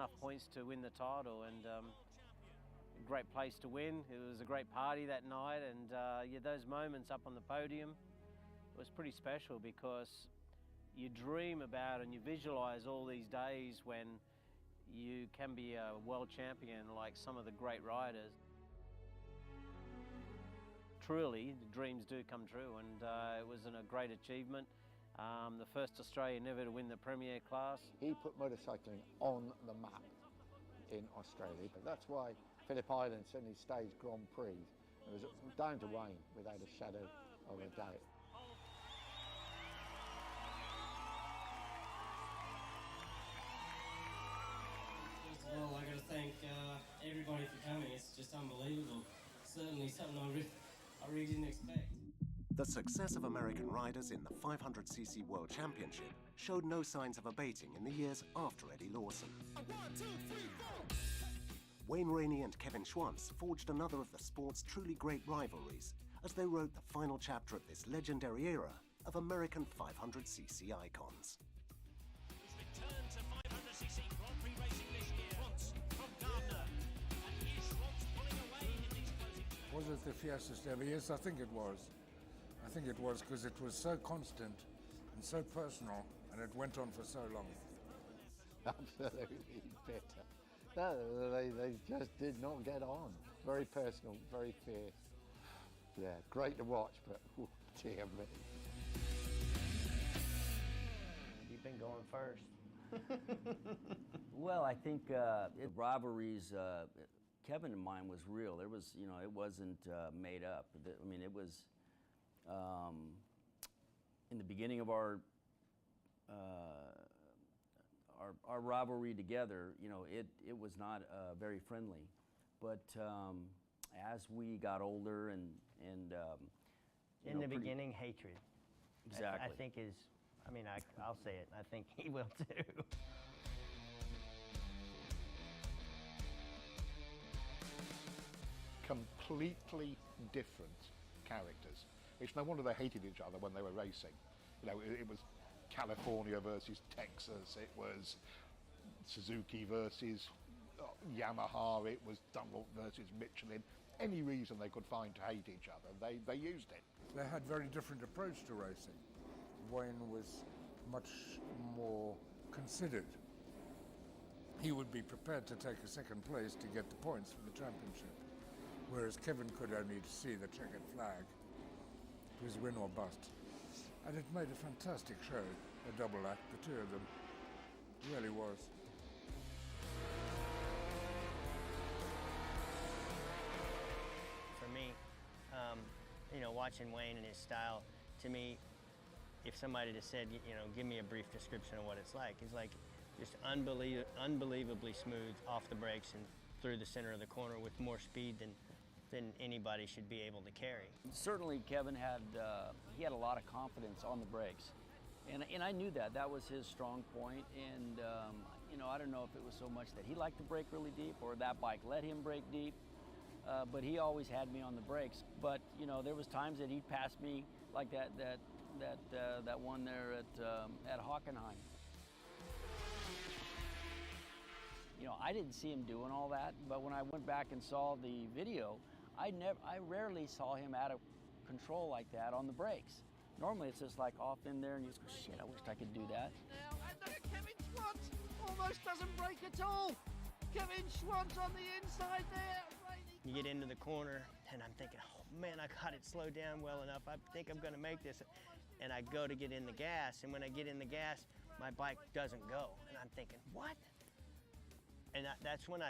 enough points to win the title, and a great place to win. It was a great party that night, and yeah, those moments up on the podium, it was pretty special because you dream about and you visualize all these days when you can be a world champion like some of the great riders. Truly, the dreams do come true, and it was a great achievement. The first Australian ever to win the Premier class. He put motorcycling on the map in Australia, but that's why Phillip Island suddenly staged Grand Prix. It was down to Wayne without a shadow of a doubt. Well, I got to thank everybody for coming. It's just unbelievable. Certainly something I really didn't expect. The success of American riders in the 500cc World Championship showed no signs of abating in the years after Eddie Lawson. 1, 2, 3, 4. Wayne Rainey and Kevin Schwantz forged another of the sport's truly great rivalries as they wrote the final chapter of this legendary era of American 500cc icons. Return to 500cc Grand Prix racing this year. Schwantz from Gardner. And is Schwantz pulling away in these closing? Was it the fiercest ever? Yes, I think it was. I think it was because it was so constant and so personal, and it went on for so long. Absolutely bitter. No, they just did not get on. Very personal, very fierce. Yeah, great to watch, but oh, dear me. You've been going first. Well, I think the rivalries, Kevin and mine was real. There was, it wasn't made up. I mean, it was in the beginning of our rivalry together. It was not very friendly, but as we got older and in the beginning, hatred. Exactly. I think I'll say it. I think he will too. Completely different characters. It's no wonder they hated each other when they were racing. It was California versus Texas. It was Suzuki versus Yamaha. It was Dunlop versus Michelin. Any reason they could find to hate each other, they used it. They had very different approach to racing. Wayne was much more considered. He would be prepared to take a second place to get the points for the championship, whereas Kevin could only see the checkered flag. It was win or bust. And it made a fantastic show, a double act, the two of them. It really was. For me, watching Wayne and his style, to me, if somebody just said, give me a brief description of what it's like just unbelievably smooth off the brakes and through the center of the corner with more speed than anybody should be able to carry. Certainly, Kevin had a lot of confidence on the brakes, and I knew that was his strong point. And I don't know if it was so much that he liked to brake really deep or that bike let him brake deep, but he always had me on the brakes. But there was times that he'd pass me like that one there at Hockenheim. I didn't see him doing all that, but when I went back and saw the video, I rarely saw him out of control like that on the brakes. Normally it's just like off in there and you just go, shit, I wish I could do that. Now, and look at Kevin Schwantz, almost doesn't brake at all. Kevin Schwantz on the inside there. You get into the corner and I'm thinking, oh man, I got it slowed down well enough. I think I'm gonna make this. And I go to get in the gas, and when I get in the gas, my bike doesn't go. And I'm thinking, what? And that's when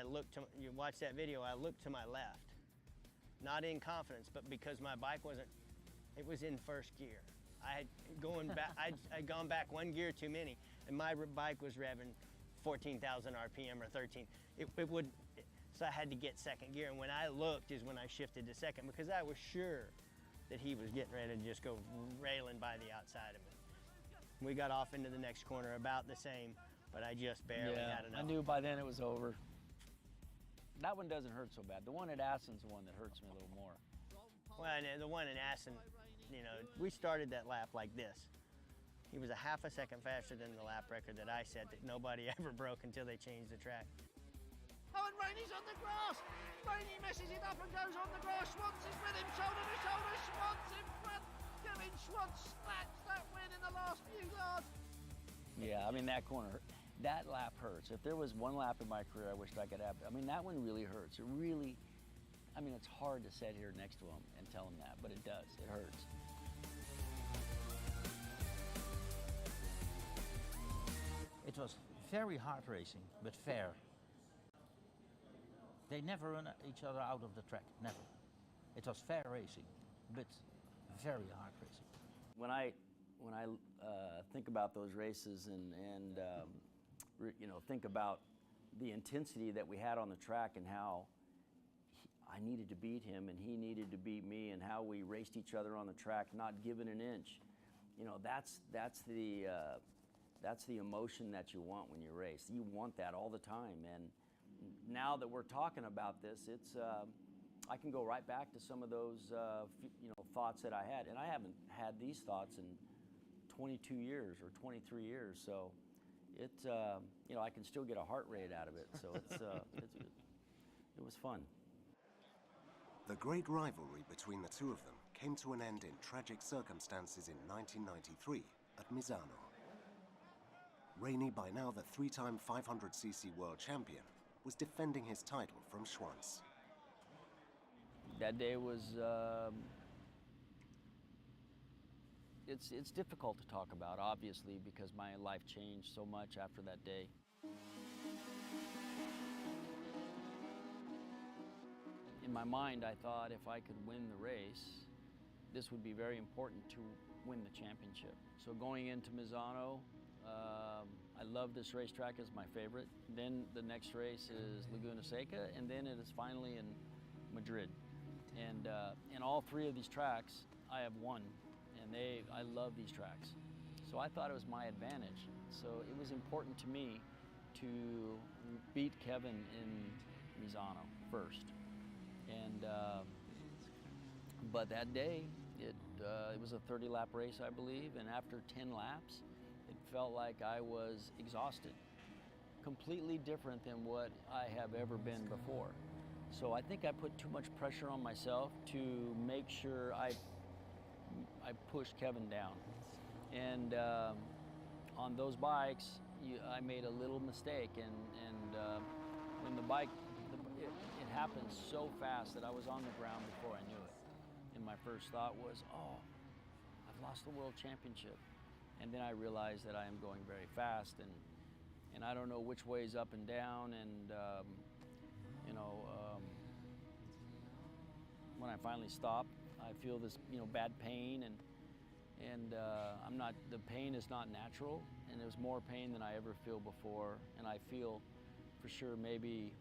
you watch that video, I looked to my left. Not in confidence, but because my bike it was in first gear. I'd gone back one gear too many, and my bike was revving 14,000 RPM or 13. So I had to get second gear, and when I looked is when I shifted to second, because I was sure that he was getting ready to just go railing by the outside of me. We got off into the next corner about the same, but I just barely had enough. I knew by then it was over. That one doesn't hurt so bad. The one at Assen's the one that hurts me a little more. Well, and the one in Assen, we started that lap like this. He was a half a second faster than the lap record that I set that nobody ever broke until they changed the track. Oh, and Rainey's on the grass. Rainey messes it up and goes on the grass. Schwantz is with him, shoulder to shoulder. Schwantz in front. Kevin Schwantz snatched that win in the last few yards. Yeah, I mean, that corner, that lap hurts. If there was one lap in my career I wished I could have, I mean, that one really hurts. It really, I mean, it's hard to sit here next to him and tell him that, but it does. It hurts. It was very hard racing, but fair. They never run each other out of the track, never. It was fair racing, but very hard racing. When I think about those races and you know, think about the intensity that we had on the track and how I needed to beat him and he needed to beat me and how we raced each other on the track, not giving an inch. You know, that's the emotion that you want when you race. You want that all the time. And now that we're talking about this, it's I can go right back to some of those you know, thoughts that I had, and I haven't had these thoughts in 22 years or 23 years. So it's you know, I can still get a heart rate out of it. So it was fun. The great rivalry between the two of them came to an end in tragic circumstances in 1993 at Misano. Rainey, by now the three-time 500cc world champion, was defending his title from Schwantz. That day was, it's difficult to talk about, obviously, because my life changed so much after that day. In my mind, I thought if I could win the race, this would be very important to win the championship. So going into Misano, I love this racetrack, it's my favorite. Then the next race is Laguna Seca, and then it is finally in Madrid. And in all three of these tracks, I have won, and I love these tracks. So I thought it was my advantage. So it was important to me to beat Kevin in Misano first. And but that day, it was a 30-lap race, I believe, and after 10 laps, it felt like I was exhausted. Completely different than what I have ever been before. So I think I put too much pressure on myself to make sure I pushed Kevin down. And on those bikes, I made a little mistake, and when the bike, it happened so fast that I was on the ground before I knew it. And my first thought was, oh, I've lost the world championship. And then I realized that I am going very fast, and I don't know which way is up and down, and you know, when I finally stop, I feel this, you know, bad pain, and I'm not, the pain is not natural, and it was more pain than I ever feel before, and I feel for sure maybe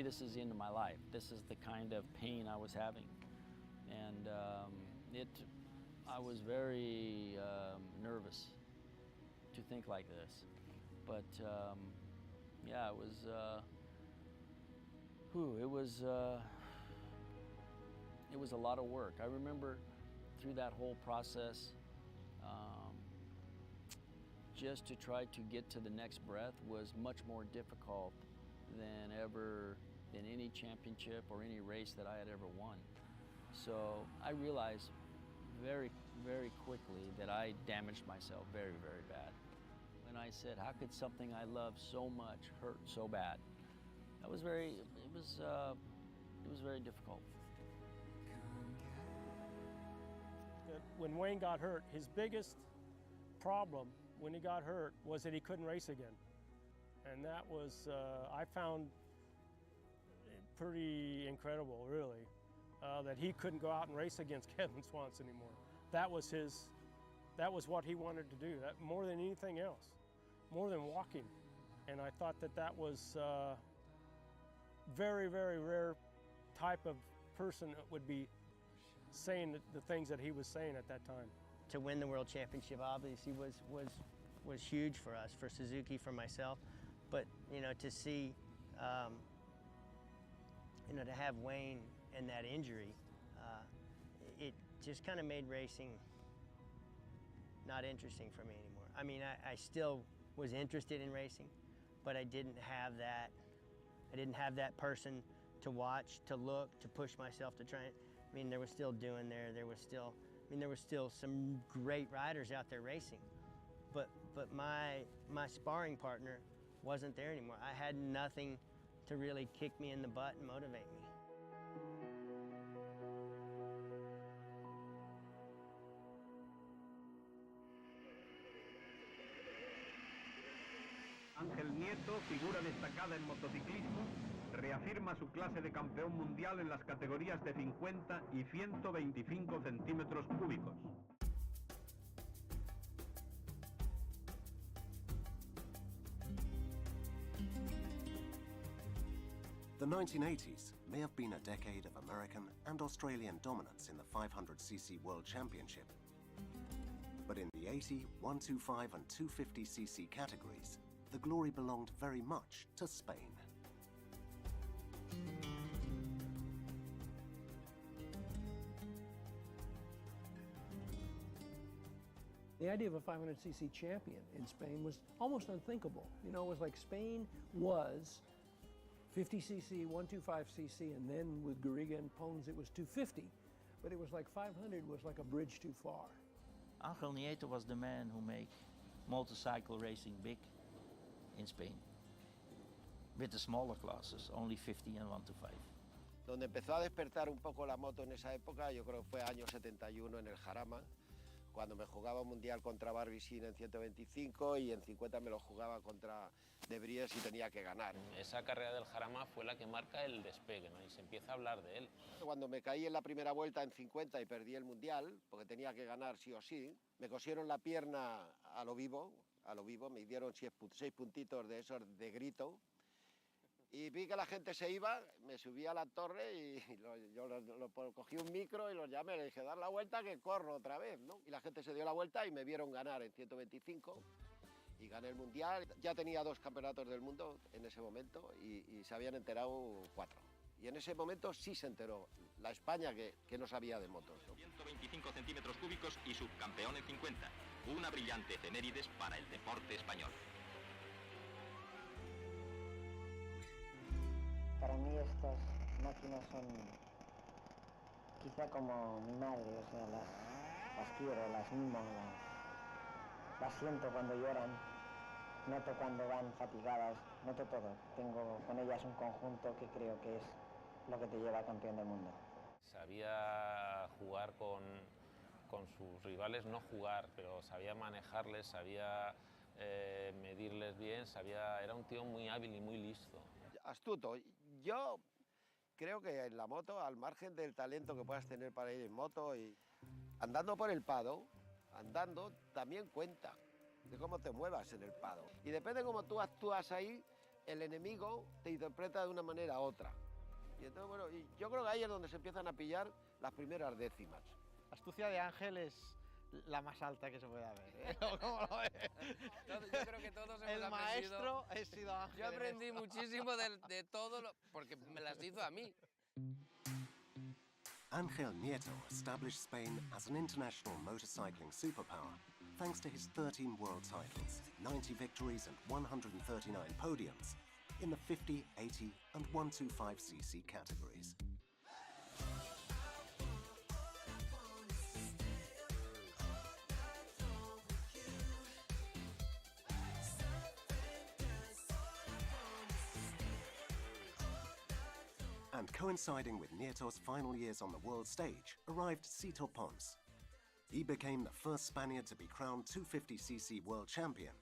this is the end of my life. This is the kind of pain I was having, and I was very nervous to think like this, but yeah, it was a lot of work. I remember through that whole process, just to try to get to the next breath was much more difficult than any championship or any race that I had ever won. So I realized very, very quickly that I damaged myself very, very bad. When I said, how could something I love so much hurt so bad? It was very difficult. When Wayne got hurt, his biggest problem when he got hurt was that he couldn't race again. And that was, I found pretty incredible, really, that he couldn't go out and race against Kevin Schwantz anymore. That was what he wanted to do, that more than anything else, more than walking. And I thought that was very, very rare type of person that would be saying the things that he was saying at that time. To win the World Championship obviously was huge for us, for Suzuki, for myself. But, you know, to see, you know, to have Wayne and that injury, it just kind of made racing not interesting for me anymore. I mean, I still was interested in racing, but I didn't have that person to watch, to look, to push myself to try. I mean, there was still doing there was still some great riders out there racing, but my sparring partner wasn't there anymore. I had nothing to really kick me in the butt and motivate me. Ángel Nieto, figura destacada en motociclismo, reafirma su clase de campeón mundial en las categorías de 50 y 125 centímetros cúbicos. The 1980s may have been a decade of American and Australian dominance in the 500cc World Championship. But in the 80, 125 and 250cc categories, the glory belonged very much to Spain. The idea of a 500cc champion in Spain was almost unthinkable. You know, it was like Spain was 50cc, 125cc, and then with Garriga and Pons it was 250. But it was like 500 was like a bridge too far. Ángel Nieto was the man who made motorcycle racing big in Spain. With the smaller classes, only 50 and 125. Donde empezó a despertar un poco la moto en esa época, yo creo que fue año 71 en el Jarama, cuando me jugaba un mundial contra Barbicín en 125 y en 50 me lo jugaba contra De Vries y tenía que ganar. Esa carrera del Jarama fue la que marca el despegue, ¿no? Y se empieza a hablar de él. Cuando me caí en la primera vuelta en 50 y perdí el mundial, porque tenía que ganar sí o sí, me cosieron la pierna a lo vivo, me dieron 6 puntitos de esos de grito. Y vi que la gente se iba, me subí a la torre y yo cogí un micro y los llamé, le dije, dar la vuelta que corro otra vez, ¿no? Y la gente se dio la vuelta y me vieron ganar en 125 y gané el mundial. Ya tenía 2 campeonatos del mundo en ese momento y se habían enterado 4. Y en ese momento sí se enteró la España que no sabía de motos, ¿no? 125 centímetros cúbicos y subcampeón en 50. Una brillante efemérides para el deporte español. Para mí estas máquinas son quizá como mi madre, o sea, las quiero, las mimo, las siento cuando lloran, noto cuando van fatigadas, noto todo. Tengo con ellas un conjunto que creo que es lo que te lleva a campeón del mundo. Sabía jugar con sus rivales, no jugar, pero sabía manejarles, sabía medirles bien, era un tío muy hábil y muy listo. Astuto. Yo creo que en la moto, al margen del talento que puedas tener para ir en moto, y andando por el pado, también cuenta de cómo te muevas en el pado. Y depende de cómo tú actúas ahí, el enemigo te interpreta de una manera u otra. Y entonces, bueno, y yo creo que ahí es donde se empiezan a pillar las primeras décimas. La astucia de Ángel es la más alta que se puede haber, ¿eh? ¿Cómo lo ves? Yo creo que todos hemos aprendido. El maestro ha sido Ángel. Yo aprendí muchísimo de todo, porque me las hizo a mí. Ángel Nieto established Spain as an international motorcycling superpower thanks to his 13 world titles, 90 victories and 139 podiums in the 50, 80 and 125cc categories. And coinciding with Nieto's final years on the world stage, arrived Sito Pons. He became the first Spaniard to be crowned 250cc world champion,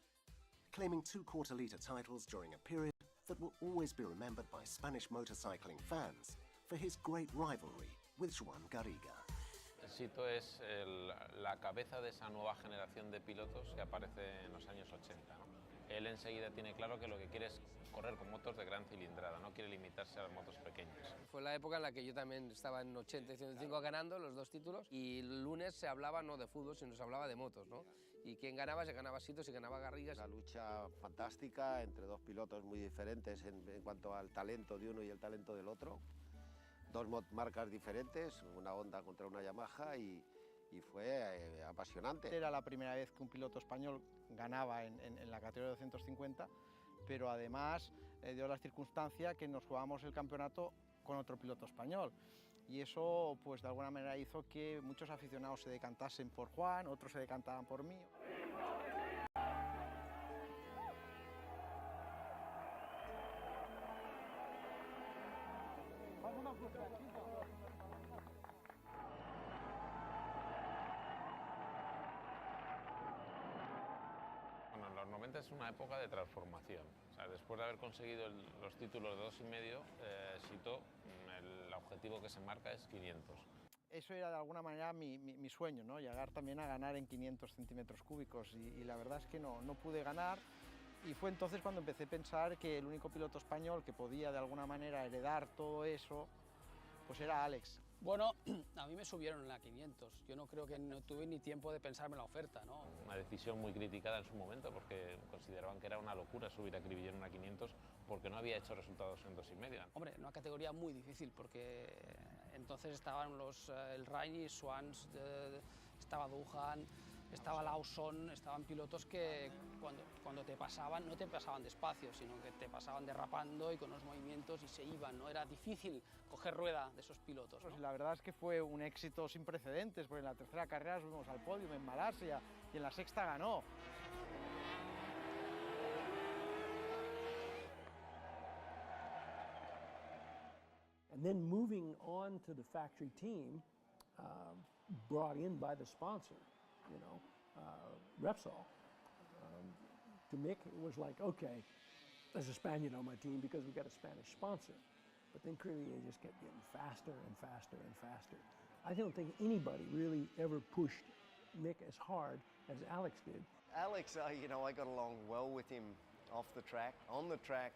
claiming 2 quarter-litre titles during a period that will always be remembered by Spanish motorcycling fans for his great rivalry with Joan Garriga. Sito es la cabeza de esa nueva generación de pilotos que aparece en los años 80, ¿no? Él enseguida tiene claro que lo que quiere es correr con motos de gran cilindrada, no quiere limitarse a las motos pequeñas. Fue la época en la que yo también estaba en 80 y 105 ganando los 2 títulos, y el lunes se hablaba no de fútbol, sino se hablaba de motos, ¿no? Y quién ganaba, se ganaba Sito, se ganaba Garriga. Una lucha fantástica entre 2 pilotos muy diferentes en cuanto al talento de uno y el talento del otro. 2 marcas diferentes, una Honda contra una Yamaha, y y fue apasionante. Era la primera vez que un piloto español ganaba en la categoría de 250, pero además dio la circunstancia que nos jugábamos el campeonato con otro piloto español. Y eso, pues de alguna manera hizo que muchos aficionados se decantasen por Juan, otros se decantaban por mí. Bueno, en los 90 es una época de transformación. O sea, después de haber conseguido los títulos de 2,5, Sito, el objetivo que se marca es 500. Eso era de alguna manera mi sueño, ¿no? Llegar también a ganar en 500 centímetros cúbicos y la verdad es que no pude ganar y fue entonces cuando empecé a pensar que el único piloto español que podía de alguna manera heredar todo eso pues era Alex. Bueno, a mí me subieron en la 500, yo no creo que no tuve ni tiempo de pensarme la oferta, ¿no? Una decisión muy criticada en su momento porque consideraban que era una locura subir a Cribillé en una 500 porque no había hecho resultados en 2,5. Hombre, una categoría muy difícil porque entonces estaban el Rainy, Swans, estaba Duhan, estaba Lawson, estaban pilotos que cuando te pasaban, no te pasaban despacio, sino que te pasaban derrapando y con los movimientos y se iban, ¿no? Era difícil coger rueda de esos pilotos, ¿no? Pues la verdad es que fue un éxito sin precedentes, porque en la tercera carrera subimos al podio en Malasia y en la sexta ganó. And then moving on to the factory team, brought in by the sponsor, you know, Repsol. To Mick, it was like, okay, there's a Spaniard on my team because we got a Spanish sponsor. But then Crivier just kept getting faster and faster and faster. I don't think anybody really ever pushed Mick as hard as Alex did. Alex, you know, I got along well with him off the track, on the track,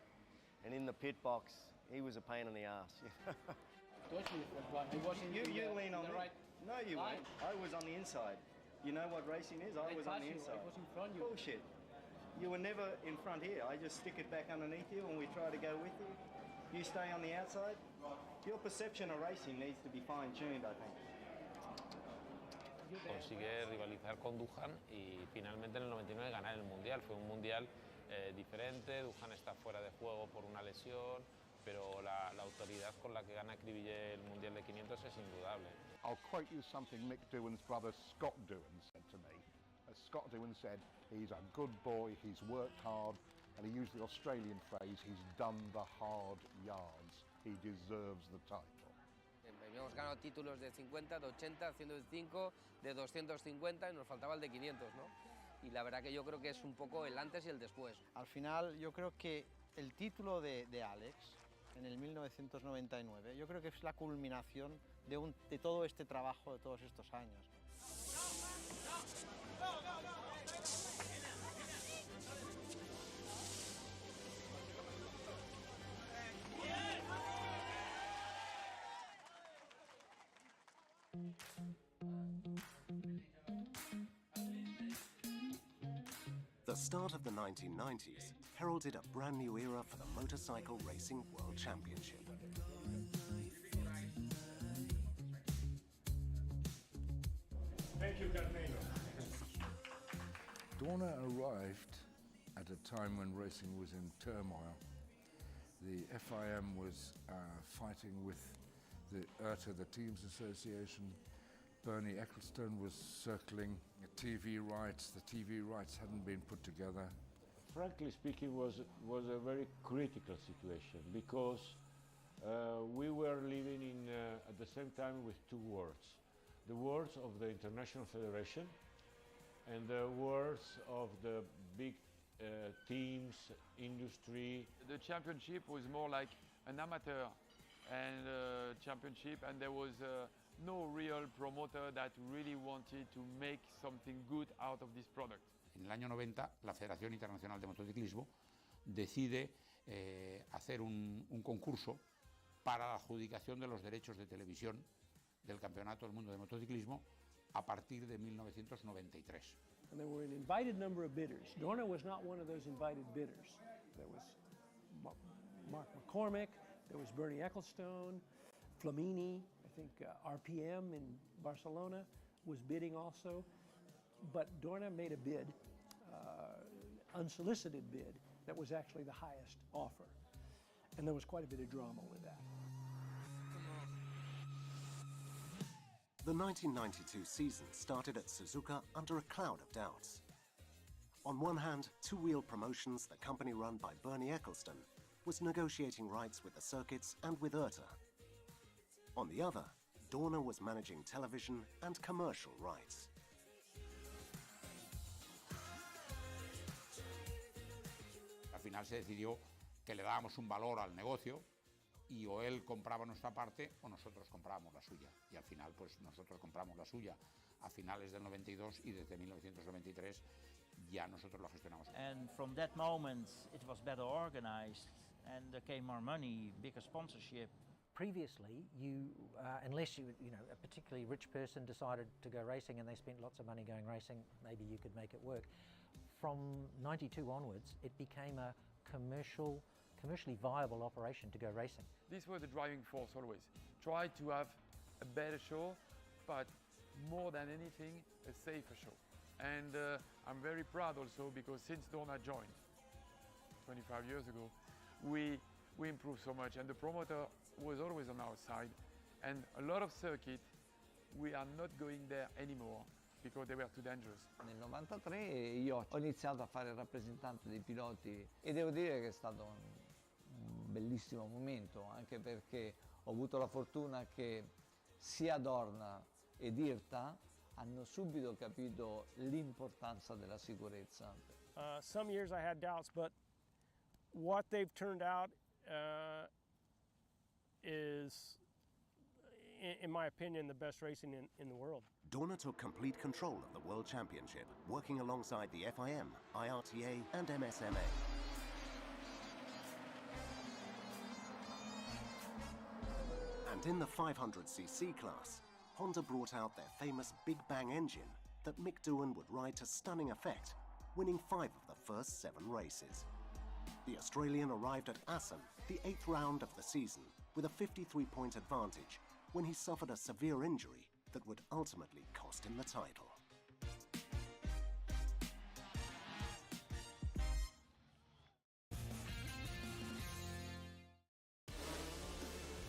and in the pit box. He was a pain in the ass. You lean on me. Right. No, you weren't. I was on the inside. You know what racing is? I was on the inside. I was in front of you. Bullshit. You were never in front here. I just stick it back underneath you and we try to go with you. You stay on the outside. Your perception of racing needs to be fine-tuned, I think. Consigue rivalizar con Duhan y finalmente en el 99 ganar el Mundial. Fue un Mundial diferente, Duhan está fuera de juego por una lesión, pero la autoridad con la que gana Cribillé el Mundial de 500 es indudable. I'll quote you something Mick Doohan's brother Scott Doohan said to me. Scott Doohan said, he's a good boy, he's worked hard, and he used the Australian phrase, he's done the hard yards. He deserves the title. Habíamos ganado títulos de 50, de 80, 105, de 250 y nos faltaba el de 500, ¿no? Y la verdad que yo creo que es un poco el antes y el después. Al final yo creo que el título de Alex en el 1999, yo creo que es la culminación de todo este trabajo de todos estos años. The start of the 1990s heralded a brand new era for the Motorcycle Racing World Championship. Thank you, Carmelo. Dorna arrived at a time when racing was in turmoil. The FIM was fighting with the IRTA, the Teams Association. Bernie Ecclestone was circling the TV rights. The TV rights hadn't been put together. Frankly speaking, was a very critical situation because we were living at the same time with two worlds. The worlds of the International Federation and the worlds of the big teams, industry. The championship was more like an amateur and championship, and there was no real promoter that really wanted to make something good out of this product. En el año 90, la Federación Internacional de Motociclismo decide hacer un concurso para la adjudicación de los derechos de televisión del Campeonato del Mundo de Motociclismo a partir de 1993. And there were an invited number of bidders. Dorna was not one of those invited bidders. There was Mark McCormick, there was Bernie Ecclestone, Flamini, I think RPM in Barcelona, was bidding also, but Dorna made a bid, unsolicited bid, that was actually the highest offer. And there was quite a bit of drama with that. The 1992 season started at Suzuka under a cloud of doubts. On one hand, Two-Wheel Promotions, the company run by Bernie Eccleston, was negotiating rights with the circuits and with IRTA. On the other, Dorna was managing television and commercial rights. Al final se decidió que le dábamos un valor al negocio y o él compraba nuestra parte o nosotros comprábamos la suya. Y al final, pues nosotros compramos la suya a finales del 92 y desde 1993 ya nosotros lo gestionamos. And from that moment, it was better organized, and there came more money, bigger sponsorship. Previously, unless you know, a particularly rich person decided to go racing and they spent lots of money going racing, maybe you could make it work. From 92 onwards, it became a commercially viable operation to go racing. This was the driving force always. Try to have a better show, but more than anything, a safer show. And I'm very proud also because since Dorna joined 25 years ago, we improved so much, and the promoter was always on our side. And a lot of circuit, we are not going there anymore because they were too dangerous. Nel 93 io ho iniziato a fare il rappresentante dei piloti e devo dire che è stato un bellissimo momento, anche perché ho avuto la fortuna che sia Dorna ed IRTA hanno subito capito l'importanza della sicurezza. Some years I had doubts, but what they've turned out is, in my opinion, the best racing in the world. Dorna took complete control of the World Championship, working alongside the FIM, IRTA and MSMA. And in the 500cc class, Honda brought out their famous Big Bang engine that Mick Doohan would ride to stunning effect, winning 5 of the first 7 races. The Australian arrived at Assen, the 8th round of the season, with a 53-point advantage when he suffered a severe injury that would ultimately cost him the title.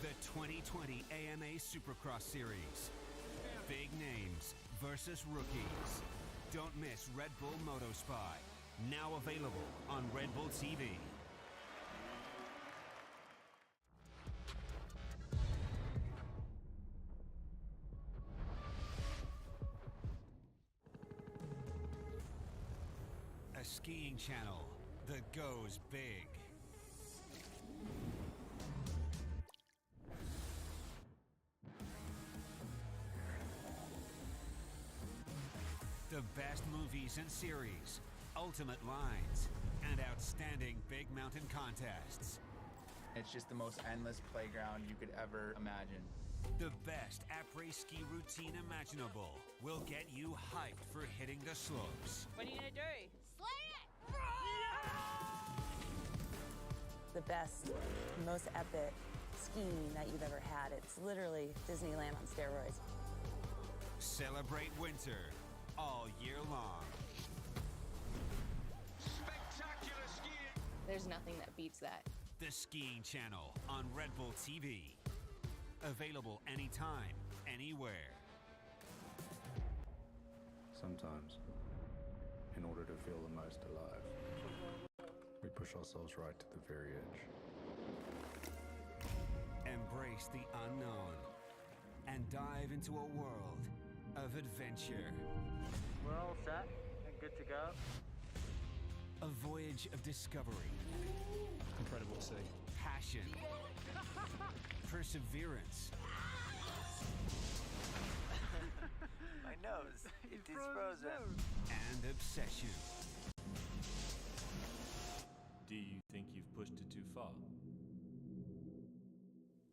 The 2020 AMA Supercross Series. Big names versus rookies. Don't miss Red Bull MotoSpy. Now available on Red Bull TV. A skiing channel that goes big. The best movies and series, ultimate lines, and outstanding big mountain contests. It's just the most endless playground you could ever imagine. The best après ski routine imaginable will get you hyped for hitting the slopes. What are you gonna do? Slay it! The best, most epic skiing that you've ever had. It's literally Disneyland on steroids. Celebrate winter all year long. Spectacular skiing! There's nothing that beats that. The Skiing Channel on Red Bull TV. Available anytime, anywhere. Sometimes, in order to feel the most alive, we push ourselves right to the very edge. Embrace the unknown and dive into a world of adventure. We're all set and good to go. A voyage of discovery. Incredible to see. Passion. Perseverance. My nose, it is frozen. And obsession. Do you think you've pushed it too far?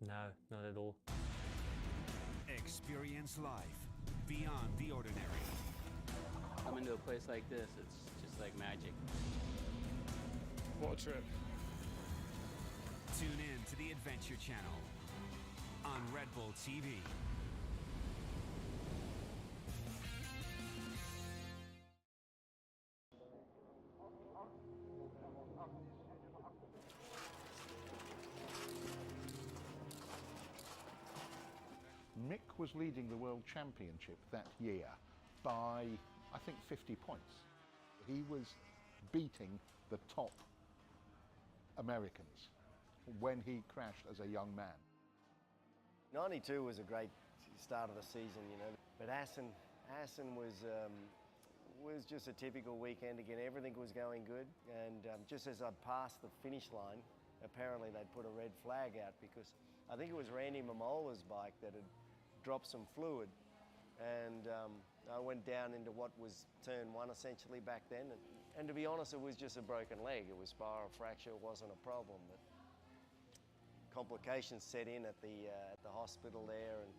No, not at all. Experience life beyond the ordinary. Coming to a place like this, it's just like magic. What a trip. Tune in to the Adventure Channel on Red Bull TV. was leading the World Championship that year by, I think, 50 points. He was beating the top Americans when he crashed as a young man. 92 was a great start of the season, you know, but Assen was just a typical weekend again. Everything was going good, and just as I passed the finish line, apparently they'd put a red flag out because I think it was Randy Mamola's bike that had dropped some fluid, and I went down into what was turn one essentially back then, and to be honest, it was just a broken leg. It was spiral fracture, it wasn't a problem, but complications set in at the hospital there, and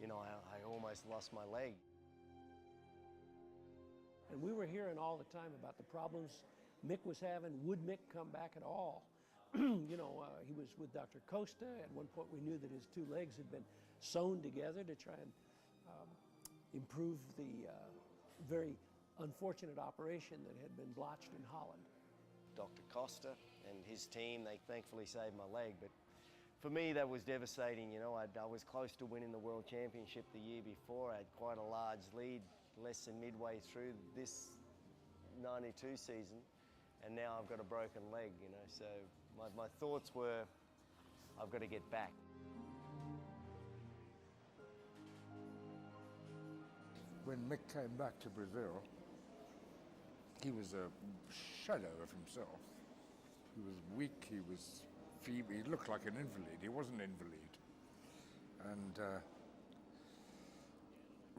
you know, I almost lost my leg. And we were hearing all the time about the problems Mick was having. Would Mick come back at all? You know, he was with Dr. Costa. At one point we knew that his two legs had been sewn together to try and improve the very unfortunate operation that had been blotched in Holland. Dr. Costa and his team, they thankfully saved my leg, but for me that was devastating. You know, I was close to winning the World Championship the year before. I had quite a large lead, less than midway through this 92 season, and now I've got a broken leg, you know, so my thoughts were, I've got to get back. When Mick came back to Brazil, he was a shadow of himself. He was weak, he was feeble, he looked like an invalid. He wasn't an invalid. And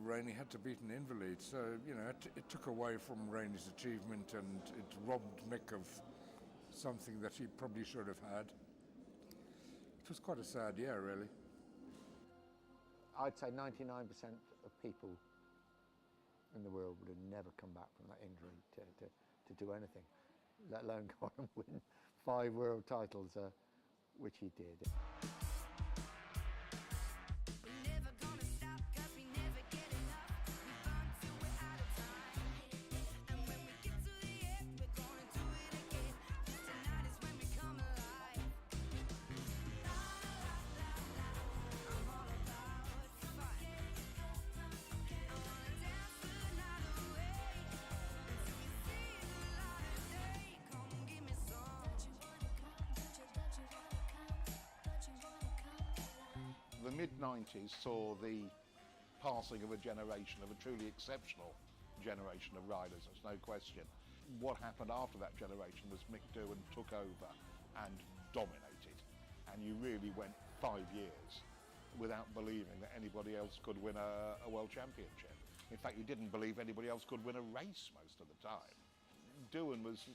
Rainey had to beat an invalid, so, you know, it took away from Rainey's achievement, and it robbed Mick of something that he probably should have had. It was quite a sad year, really. I'd say 99% of people in the world would have never come back from that injury to do anything, let alone go on and win 5 world titles, which he did. The mid-90s saw the passing of a generation, of a truly exceptional generation of riders, there's no question. What happened after that generation was Mick Doohan took over and dominated, and you really went 5 years without believing that anybody else could win a world championship. In fact, you didn't believe anybody else could win a race most of the time. Doohan was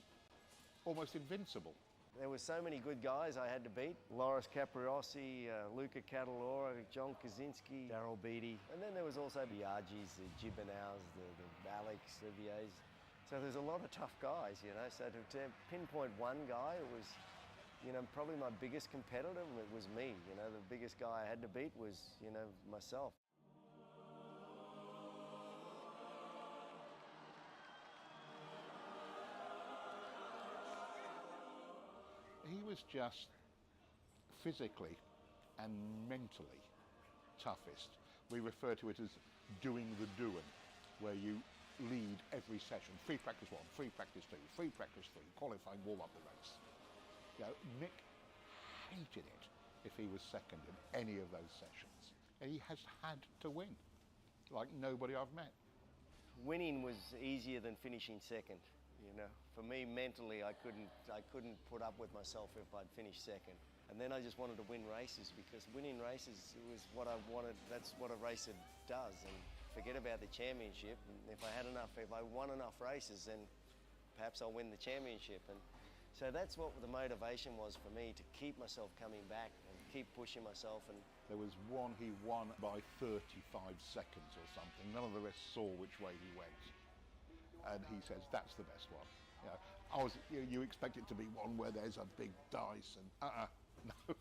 almost invincible. There were so many good guys I had to beat. Loris Capriossi, Luca Catalora, John Kaczynski, Darryl Beattie. And then there was also the Argies, the Gibbernaus, the Alex Riviers. So there's a lot of tough guys, you know. So to pinpoint one guy, it was, you know, probably my biggest competitor was me. You know, the biggest guy I had to beat was, you know, myself. He was just physically and mentally toughest. We refer to it as doing the doing, where you lead every session. Free practice 1, free practice 2, free practice 3, qualifying, warm up the race. You know, Mick hated it if he was second in any of those sessions. And he has had to win, like nobody I've met. Winning was easier than finishing second. You know, for me mentally, I couldn't put up with myself if I'd finished second. And then I just wanted to win races, because winning races was what I wanted. That's what a racer does. And forget about the championship. If I won enough races, then perhaps I'll win the championship. And so that's what the motivation was for me, to keep myself coming back and keep pushing myself. And there was one he won by 35 seconds or something. None of the rest saw which way he went. And he says, that's the best one. You know, you expect it to be one where there's a big dice and no.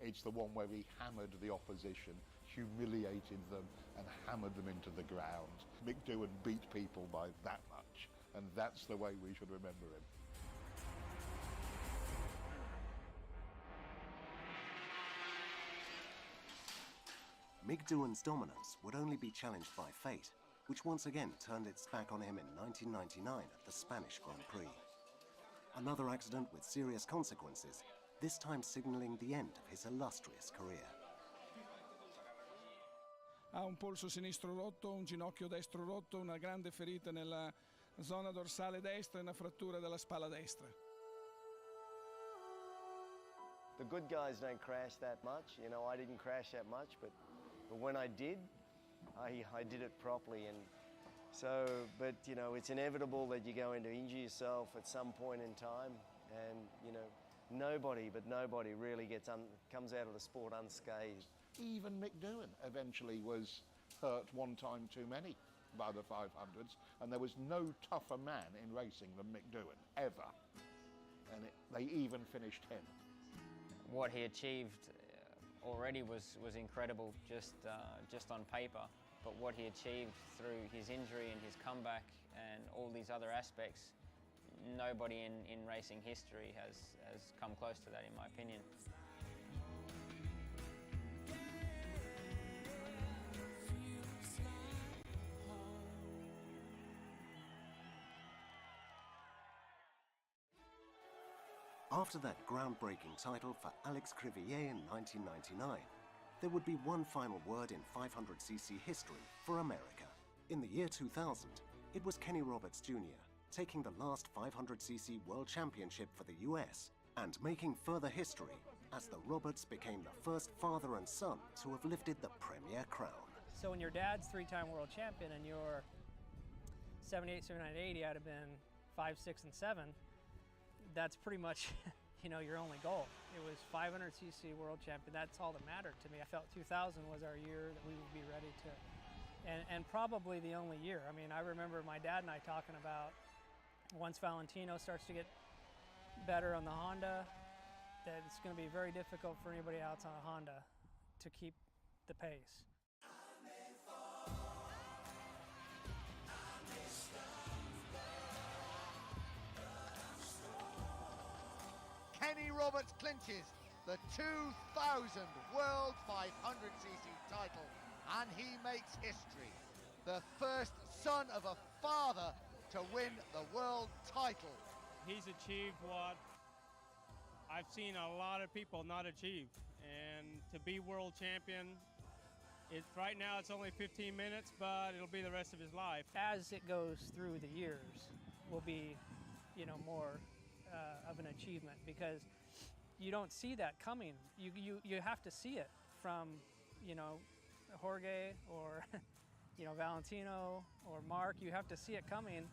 It's the one where he hammered the opposition, humiliated them and hammered them into the ground. Mick Doohan beat people by that much, and that's the way we should remember him. Mick Doohan's dominance would only be challenged by fate, which once again turned its back on him in 1999 at the Spanish Grand Prix. Another accident with serious consequences, this time signalling the end of his illustrious career. Ha un polso sinistro rotto, un ginocchio destro rotto, una grande ferita nella zona dorsale destra e una frattura della spalla destra. The good guys don't crash that much. You know, I didn't crash that much, but when I did, I did it properly. And so, but you know, it's inevitable that you're going to injure yourself at some point in time. And you know, nobody really comes out of the sport unscathed. Even Mick Doohan eventually was hurt one time too many by the 500s, and there was no tougher man in racing than Mick Doohan, ever. And they even finished him. What he achieved already was incredible just on paper, but what he achieved through his injury and his comeback and all these other aspects, nobody in racing history has come close to that, in my opinion. After that groundbreaking title for Alex Crivier in 1999, there would be one final word in 500cc history for America. In the year 2000, it was Kenny Roberts Jr. taking the last 500cc World Championship for the US and making further history as the Roberts became the first father and son to have lifted the premier crown. So when your dad's three-time world champion and you're 78, 79, 80, I'd have been 5, 6, and 7, that's pretty much, you know, your only goal. It was 500cc world champion. That's all that mattered to me. I felt 2000 was our year that we would be ready to, and probably the only year. I mean, I remember my dad and I talking about once Valentino starts to get better on the Honda, that it's going to be very difficult for anybody else on a Honda to keep the pace. Kenny Roberts clinches the 2000 World 500cc title, and he makes history. The first son of a father to win the world title. He's achieved what I've seen a lot of people not achieve, and to be world champion, right now it's only 15 minutes, but it'll be the rest of his life. As it goes through the years, will be, you know, more of an achievement, because you don't see that coming. You have to see it from, you know, Jorge or you know, Valentino or Mark. You have to see it coming.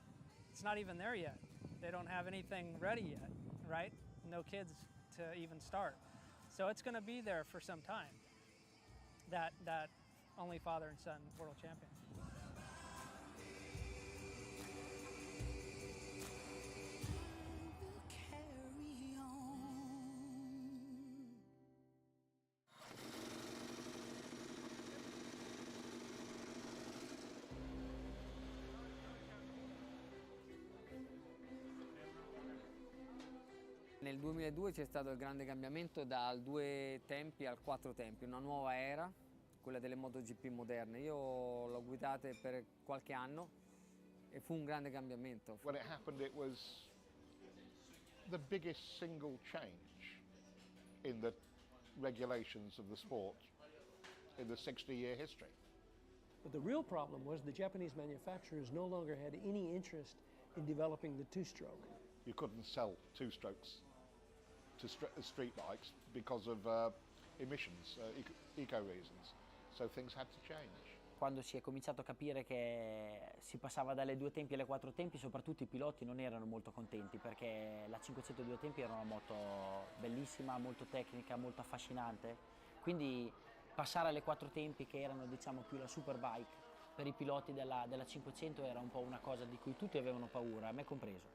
It's not even there yet. They don't have anything ready yet, right? No kids to even start. So it's going to be there for some time. That only father and son world champion. Nel 2002 c'è stato il grande cambiamento dal 2 tempi al 4 tempi, una nuova era, quella delle Moto GP moderne. Io l'ho guidate per qualche anno e fu un grande cambiamento. When it happened, it was the biggest single change in the regulations of the sport in the 60-year history. But the real problem was the Japanese manufacturers no longer had any interest in developing the two-stroke. You couldn't sell two-strokes to street bikes because of emissions, eco reasons. So things had to change. Quando si è cominciato a capire che si passava dalle 2 tempi alle 4 tempi, soprattutto i piloti non erano molto contenti, perché la 500 2 tempi era una moto bellissima, molto tecnica, molto affascinante. Quindi passare alle 4 tempi, che erano, diciamo, più la superbike, per i piloti della 500 era un po' una cosa di cui tutti avevano paura, me compreso.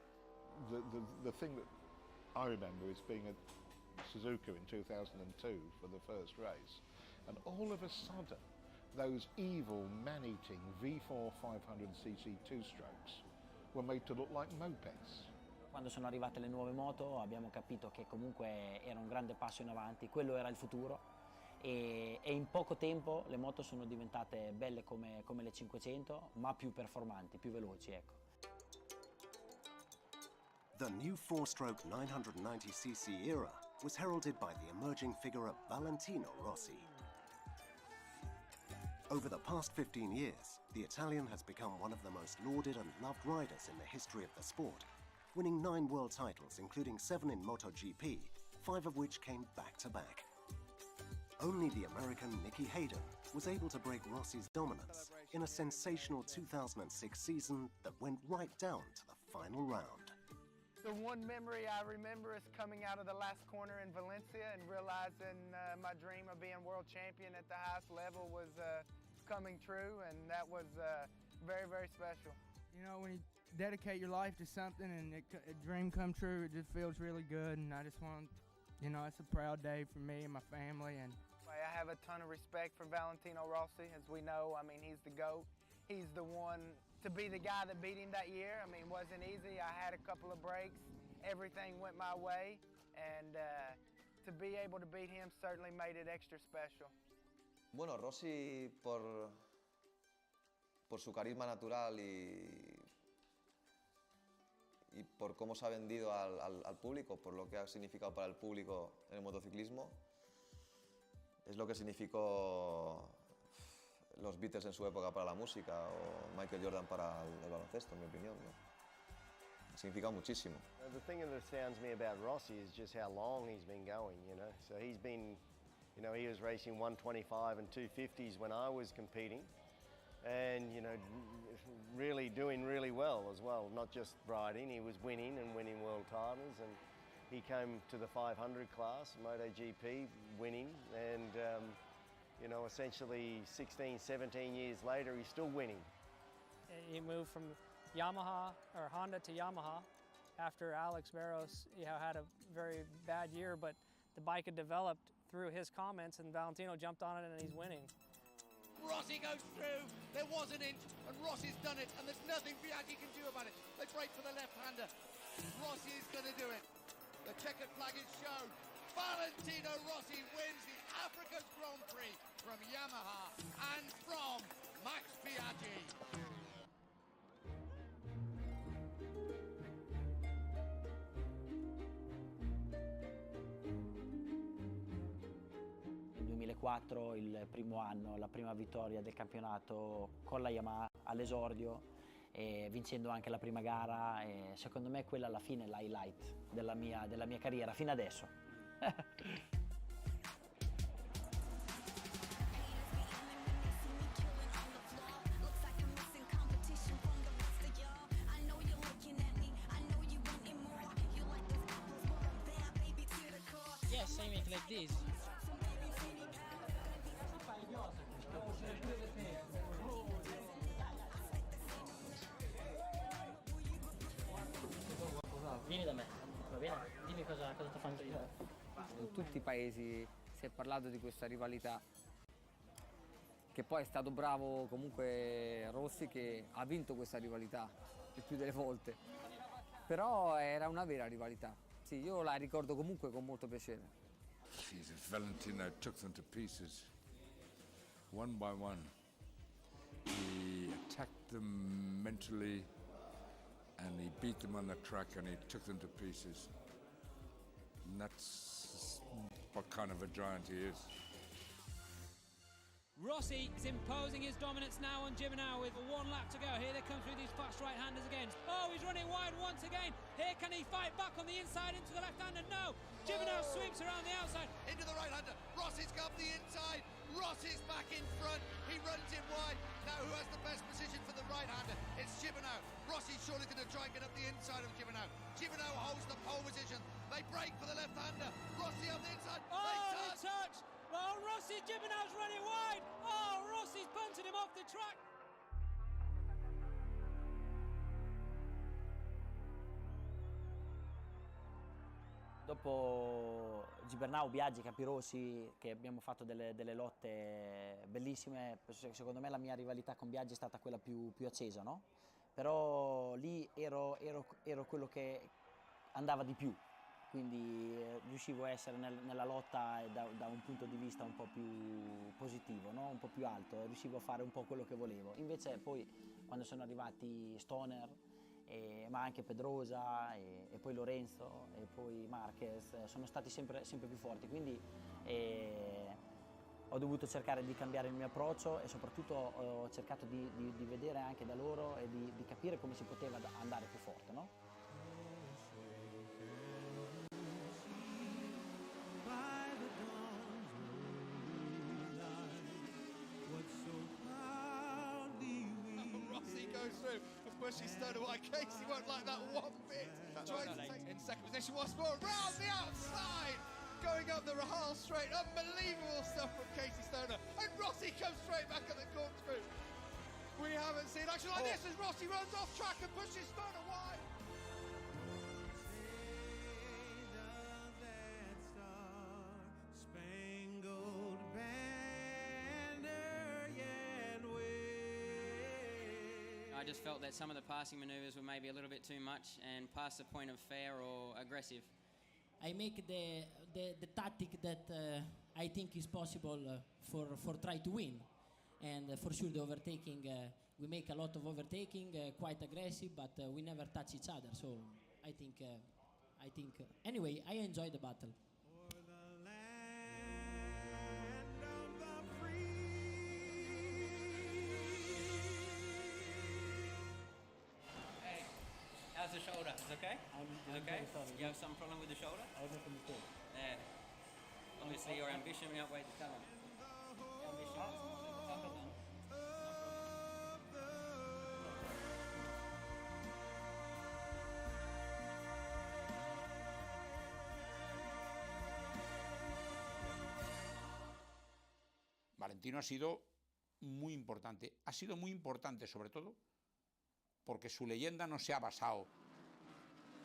The thing that I remember is being at Suzuka in 2002 for the first race, and all of a sudden those evil man-eating V4 500cc two-strokes were made to look like mopeds. Quando sono arrivate le nuove moto abbiamo capito che comunque era un grande passo in avanti, quello era il futuro, e in poco tempo le moto sono diventate belle come le 500, ma più performanti, più veloci, ecco. The new four-stroke 990cc era was heralded by the emerging figure of Valentino Rossi. Over the past 15 years, the Italian has become one of the most lauded and loved riders in the history of the sport, winning 9 world titles, including 7 in Moto GP, 5 of which came back-to-back. Only the American Nicky Hayden was able to break Rossi's dominance in a sensational 2006 season that went right down to the final round. The one memory I remember is coming out of the last corner in Valencia and realizing my dream of being world champion at the highest level was coming true, and that was very, very special. You know, when you dedicate your life to something and a dream come true, it just feels really good, and I just want, you know, it's a proud day for me and my family. And I have a ton of respect for Valentino Rossi. As we know, I mean, he's the GOAT. He's the one to be the guy that beat him that year. I mean, it wasn't easy. I had a couple of breaks. Everything went my way, and to be able to beat him certainly made it extra special. Bueno, Rossi por su carisma natural y por cómo se ha vendido al público, por lo que ha significado para el público en el motociclismo, es lo que significó los Beatles en su época para la música o Michael Jordan para el baloncesto, en mi opinión, ¿no? Ha significado muchísimo. The thing that astounds me about Rossi is just how long he's been going, you know. So he's been, you know, he was racing 125 and 250s when I was competing, and, you know, really doing really well as well. Not just riding, he was winning and winning world titles, and he came to the 500 class, Moto GP, winning, and you know, essentially 16, 17 years later, he's still winning. He moved from Yamaha or Honda to Yamaha after Alex Barros, you know, had a very bad year, but the bike had developed through his comments, and Valentino jumped on it, and he's winning. Rossi goes through, there was an inch, and Rossi's done it, and there's nothing Biaggi can do about it. They break for the left-hander. Rossi is going to do it. The checkered flag is shown. Valentino Rossi wins the Africa's Grand Prix from Yamaha and from Max Biaggi. Nel 2004, il primo anno, la prima vittoria del campionato con la Yamaha all'esordio, vincendo anche la prima gara, e secondo me quella alla fine è l'highlight della mia carriera fino adesso. Yes, I make like this. Vieni da me, va bene? Dimmi cosa ti fa io. In tutti i paesi si è parlato di questa rivalità, che poi è stato bravo comunque Rossi che ha vinto questa rivalità il più delle volte, però era una vera rivalità. Sì, io la ricordo comunque con molto piacere. Jesus, Valentino took them to pieces, one by one. He attacked them mentally, and he beat them on the track, and he took them to pieces. And that's what kind of a giant he is. Rossi is imposing his dominance now on Gibernau with 1 lap to go. Here they come through these fast right-handers again. Oh, he's running wide once again. Here, can he fight back on the inside into the left-hander? No! Gibernau sweeps around the outside. Into the right-hander. Rossi's got the inside. Rossi's back in front. He runs in wide. Now who has the best position for the right-hander? It's Gibernau. Rossi's surely going to try and get up the inside of Gibernau. Gibernau holds the pole position. They break for the left-hander. Rossi on the inside. Oh, they touch! Oh, Rossi, Gibernau's running wide! Oh, Rossi's punted him off the track! Dopo Gibernau, Biaggi, Capirossi, che abbiamo fatto delle lotte bellissime, secondo me la mia rivalità con Biaggi è stata quella più accesa, no? Però lì ero quello che andava di più, quindi riuscivo a essere nella lotta da un punto di vista un po' più positivo, no? Un po' più alto, riuscivo a fare un po' quello che volevo. Invece poi quando sono arrivati Stoner, ma anche Pedrosa e poi Lorenzo e poi Marquez, sono stati sempre più forti, quindi ho dovuto cercare di cambiare il mio approccio e soprattutto ho cercato di vedere anche da loro e di capire come si poteva andare più forte, no? Rossi goes through and pushes Stoner away. Casey won't like that one bit. Tries to take in second position once more. Round the outside. Going up the Rahal straight. Unbelievable stuff from Casey Stoner. And Rossi comes straight back at the corkscrew. We haven't seen action like this as Rossi runs off track and pushes Stoner wide. I just felt that some of the passing maneuvers were maybe a little bit too much and past the point of fair or aggressive. I make the tactic that I think is possible for try to win, and for sure the overtaking, we make a lot of overtaking, quite aggressive, but we never touch each other. So I think anyway, I enjoy the battle. How's the shoulder? Is it okay? Is it okay? You have some problem with the shoulder? I make a mistake. Yeah. Obviously your ambition outweighs the talent. Ambition is tougher than. Valentino ha sido muy importante. Ha sido muy importante sobre todo porque su leyenda no se ha basado,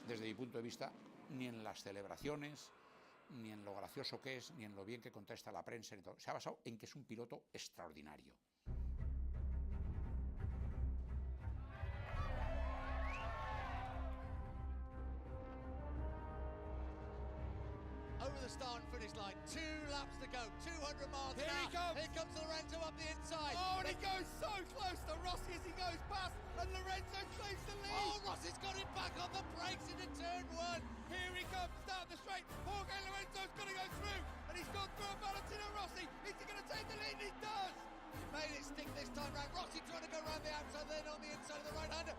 desde mi punto de vista, ni en las celebraciones, ni en lo gracioso que es, ni en lo bien que contesta la prensa, ni todo. Se ha basado en que es un piloto extraordinario. Over the start and finish line, 2 laps to go, 200 miles an hour. Here comes Lorenzo up the inside. Oh, and he goes so close to Rossi as he goes past, and Lorenzo claims the lead. Oh, Rossi's got him back on the brakes into turn 1. Here he comes, down the straight. Jorge Lorenzo's going to go through, and he's gone through Valentino Rossi. Is he going to take the lead? He does. He made it stick this time round. Rossi trying to go round the outside, then on the inside of the right-hander.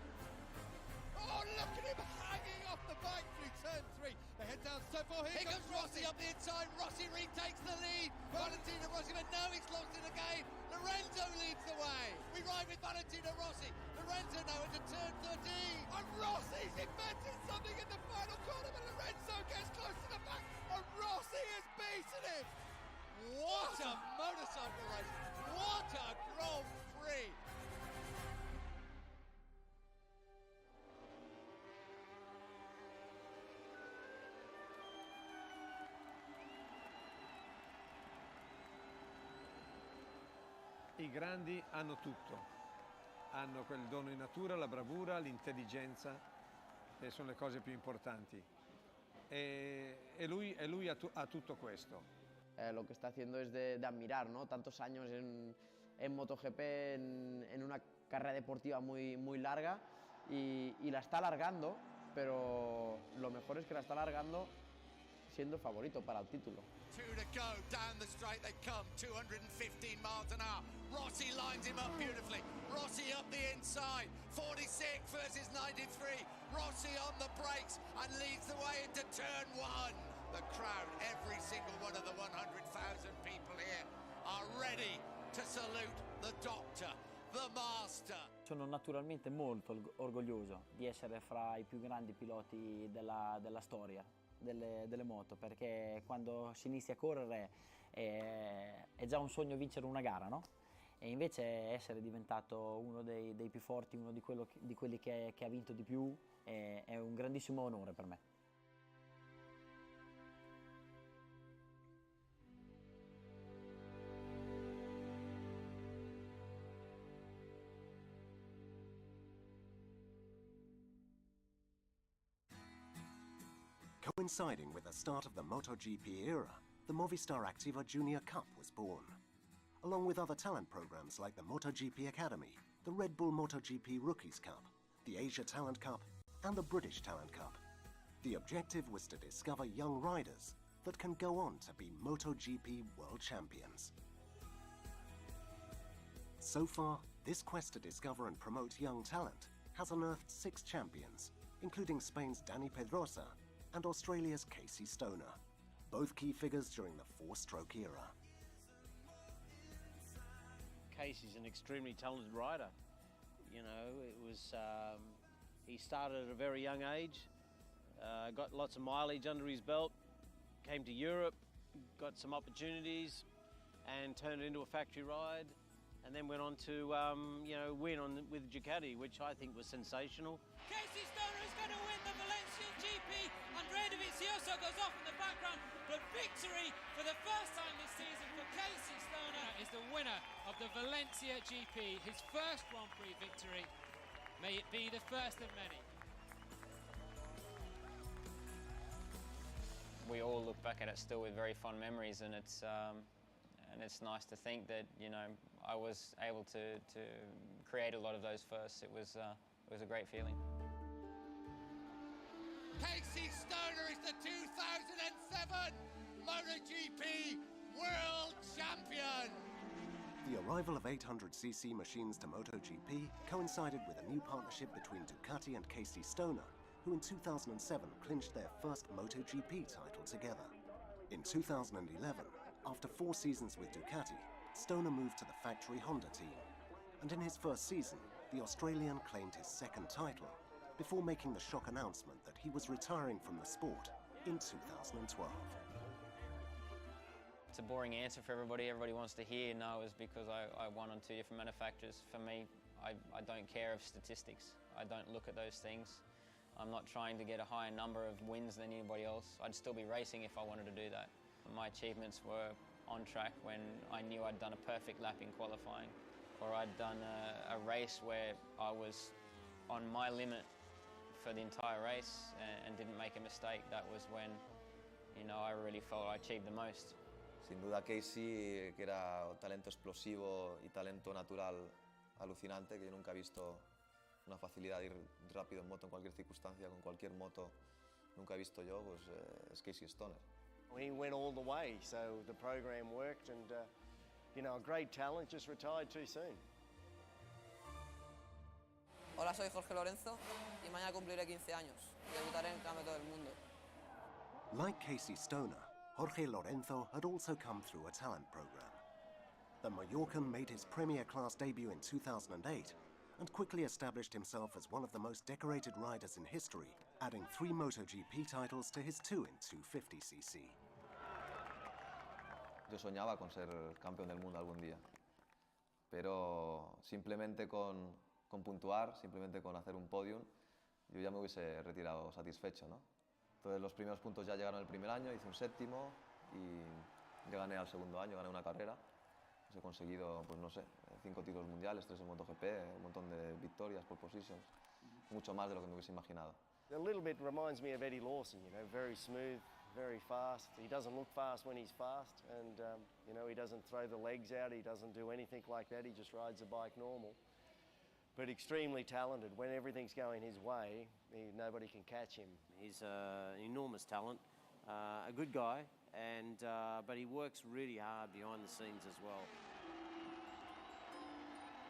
Oh, look at him hanging off the bike through turn 3. They head down so far. Here comes Rossi up the inside. Rossi retakes the lead. Valentino Rossi, but no, he's lost it again. Lorenzo leads the way. We ride with Valentino Rossi. Lorenzo now into turn 13. And Rossi's invented something in the final corner, but Lorenzo gets close to the back, and Rossi has beaten him. What a motorcycle race. What a Grand Prix. I grandi hanno tutto, hanno quel dono in natura, la bravura, l'intelligenza, e sono le cose più importanti. E lui ha tutto questo. Lo que está haciendo es de admirar, ¿no? Tantos años en MotoGP, en una carrera deportiva muy larga, y la está alargando, pero lo mejor es que la está alargando siendo favorito para el título. 2 to go, down the straight they come, 215 miles an hour. Rossi lines him up beautifully. Rossi up the inside, 46 versus 93. Rossi on the brakes and leads the way into turn 1. The crowd, every single one of the 100,000 people here are ready to salute the doctor, the master. Sono naturalmente molto orgoglioso di essere fra i più grandi piloti della storia delle moto, perché quando si inizia a correre è già un sogno vincere una gara, no? E invece essere diventato uno dei più forti, uno di quelli che ha vinto di più, è un grandissimo onore per me. Coinciding with the start of the Moto GP era, the Movistar Activa Junior Cup was born. Along with other talent programs like the Moto GP Academy, the Red Bull Moto GP Rookies Cup, the Asia Talent Cup, and the British Talent Cup. The objective was to discover young riders that can go on to be Moto GP world champions. So far, this quest to discover and promote young talent has unearthed 6 champions, including Spain's Dani Pedrosa and Australia's Casey Stoner, both key figures during the 4-stroke era. Casey's an extremely talented rider. You know, he started at a very young age, got lots of mileage under his belt, came to Europe, got some opportunities, and turned it into a factory ride, and then went on to, win with Ducati, which I think was sensational. Casey Stoner is going to win the Valencia GP. Andrea Dovizioso goes off in the background, but victory for the first time this season for Casey Stoner is the winner of the Valencia GP, his first Grand Prix victory. May it be the first of many. We all look back at it still with very fond memories, and it's nice to think that, you know, I was able to create a lot of those firsts. It was a great feeling. Casey Stoner is the 2007 MotoGP World Champion! The arrival of 800cc machines to MotoGP coincided with a new partnership between Ducati and Casey Stoner, who in 2007 clinched their first MotoGP title together. In 2011, after 4 seasons with Ducati, Stoner moved to the factory Honda team, and in his first season, the Australian claimed his 2nd title, before making the shock announcement that he was retiring from the sport in 2012. It's a boring answer for everybody. Everybody wants to hear no is because I won on 2 different manufacturers. For me, I don't care of statistics. I don't look at those things. I'm not trying to get a higher number of wins than anybody else. I'd still be racing if I wanted to do that. My achievements were on track when I knew I'd done a perfect lap in qualifying, or I'd done a race where I was on my limit for the entire race and didn't make a mistake. That was when, you know, I really felt I achieved the most. Sin duda Casey, que era talento explosivo y talento natural alucinante, que yo nunca he visto una facilidad de ir rápido en moto en cualquier circunstancia, con cualquier moto, nunca he visto yo, pues es Casey Stoner. He went all the way, so the program worked, and you know, a great talent just retired too soon. Hola, soy Jorge Lorenzo y mañana cumpliré 15 años. Debutaré en el Campeonato del Mundo. Like Casey Stoner, Jorge Lorenzo had also come through a talent program. The Mallorcan made his Premier Class debut in 2008 and quickly established himself as one of the most decorated riders in history, adding 3 MotoGP titles to his 2 in 250cc. Yo soñaba con ser campeón del mundo algún día, pero simplemente con puntuar, simplemente con hacer un podium, yo ya me hubiese retirado satisfecho, ¿no? Entonces los primeros puntos ya llegaron el primer año, hice un 7º y ya gané al segundo año, gané una carrera. Pues he conseguido, pues no sé, 5 títulos mundiales, 3 en MotoGP, un montón de victorias, pole positions, mucho más de lo que me hubiese imaginado. A little bit reminds me of Eddie Lawson, you know, very smooth, very fast. He doesn't look fast when he's fast, and you know, he doesn't throw the legs out, he doesn't do anything like that, he just rides the bike normal. But extremely talented. When everything's going his way, nobody can catch him. He's an enormous talent, a good guy, and but he works really hard behind the scenes as well.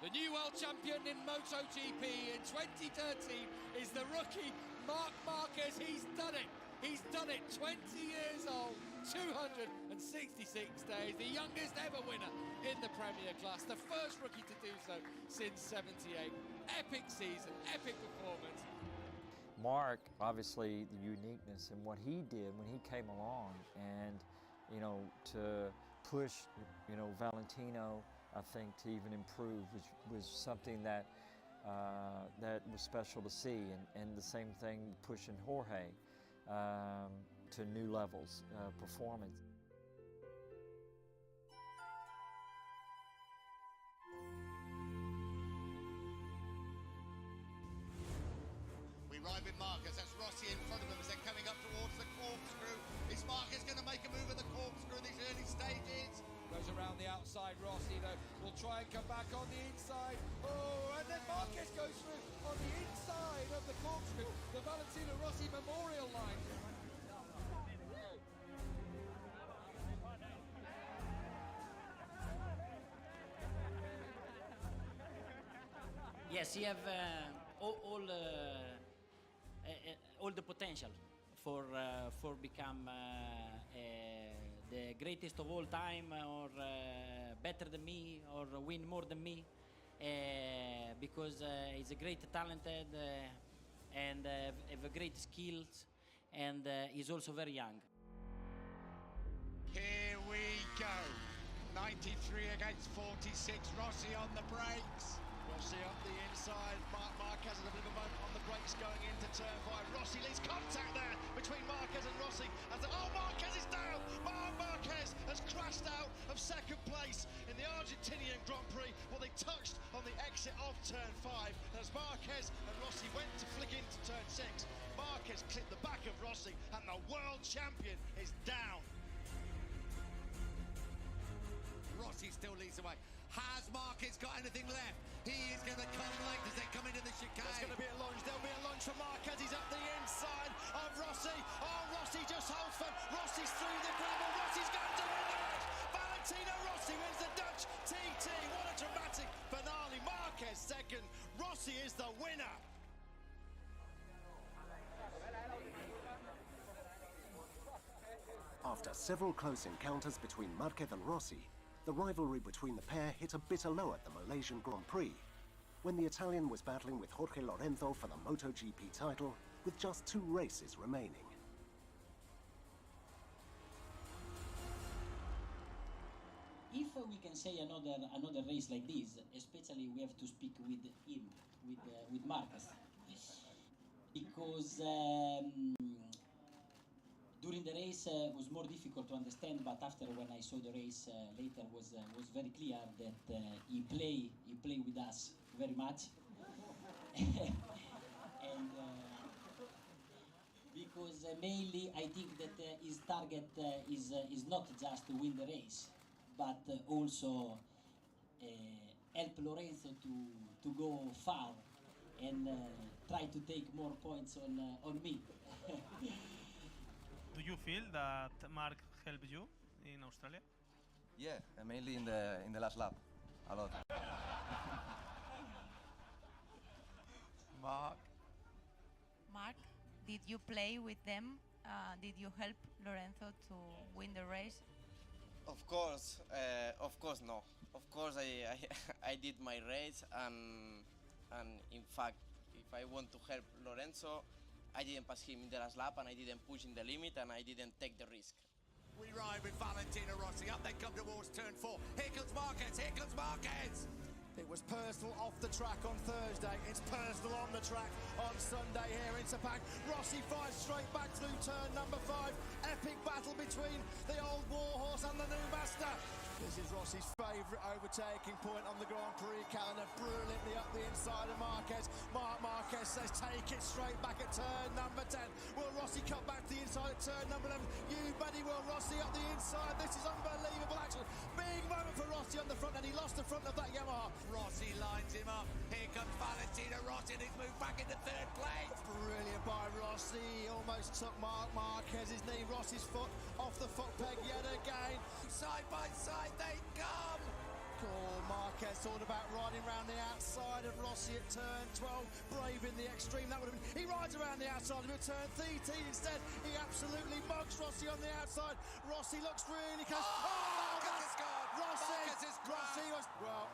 The new world champion in MotoGP in 2013 is the rookie Marc Marquez. He's done it. He's done it. 20 years old, 266 days, the youngest ever winner in the Premier Class, the first rookie to do so since '78. Epic season, epic performance. Mark, obviously, the uniqueness in what he did when he came along, and you know, to push, you know, Valentino, I think, to even improve, which was something that that was special to see, and the same thing pushing Jorge to new levels, performance. We arrive in Marquez. That's Rossi in front of them as they're coming up towards the corkscrew. Is Marquez going to make a move at the corkscrew in these early stages? Goes around the outside, Rossi though will try and come back on the inside. Oh, and then Marquez goes through on the inside of the corkscrew, the Valentino Rossi memorial line. Yes, he have all the potential for become the greatest of all time, or better than me, or win more than me, because he's a great talented and have a great skills, and he's also very young. Here we go. 93 against 46. Rossi on the brakes. Rossi up the inside. Marquez has a bit of a moment on the brakes going into turn 5. Rossi leaves contact there between Marquez and Rossi. Marquez is down! Marquez has crashed out of second place in the Argentinian Grand Prix. Well, they touched on the exit of turn 5 as Marquez and Rossi went to flick into turn 6. Marquez clipped the back of Rossi and the world champion is down. Rossi still leads the way. Has Marquez got anything left? He is going to come late as they come into the chicane. There's going to be a lunge. There'll be a lunge for Marquez. He's up the inside of Rossi. Oh, Rossi just holds firm. Rossi's through the gravel. Rossi's going to win the race. Valentino Rossi wins the Dutch TT. What a dramatic finale. Marquez second. Rossi is the winner. After several close encounters between Marquez and Rossi, the rivalry between the pair hit a bitter low at the Malaysian Grand Prix, when the Italian was battling with Jorge Lorenzo for the Moto GP title with just 2 races remaining. If we can say another race like this, especially we have to speak with him, with Marquez, because during the race was more difficult to understand, but after when I saw the race later was very clear that he play with us very much, and because mainly I think that his target is not just to win the race, but also help Lorenzo to go far and try to take more points on me. Do you feel that Mark helped you in Australia? Yeah, mainly in the last lap, a lot. Mark, did you play with them? Did you help Lorenzo to win the race? Of course no. Of course I did my race, and in fact, if I want to help Lorenzo, I didn't pass him in the last lap, and I didn't push in the limit, and I didn't take the risk. We ride with Valentino Rossi. Up they come towards turn 4. Here comes Marquez. Here comes Marquez. It was personal off the track on Thursday. It's personal on the track on Sunday here in Sepang. Rossi fights straight back through turn number 5. Epic battle between the old warhorse and the new master. This is Rossi's favourite overtaking point on the Grand Prix calendar. Brilliantly up the inside of Marquez. Marquez says take it straight back at turn number 10. Will Rossi cut back to the inside at turn number 11? You buddy, will Rossi up the inside. This is unbelievable action. Big moment for Rossi on the front, and he lost the front of that Yamaha. Rossi lines him up. Here comes Valentino Rossi, and he's moved back into 3rd place. Brilliant by Rossi. Almost took Marquez's knee. Rossi's foot off the foot peg yet again. Side by side they come. Oh, Marquez thought about riding around the outside of Rossi at turn 12. Brave in the extreme, that would have been. He rides around the outside of turn 13 instead. He absolutely mugs Rossi on the outside. Rossi looks really close. Marquez is gone. Rossi was. Well,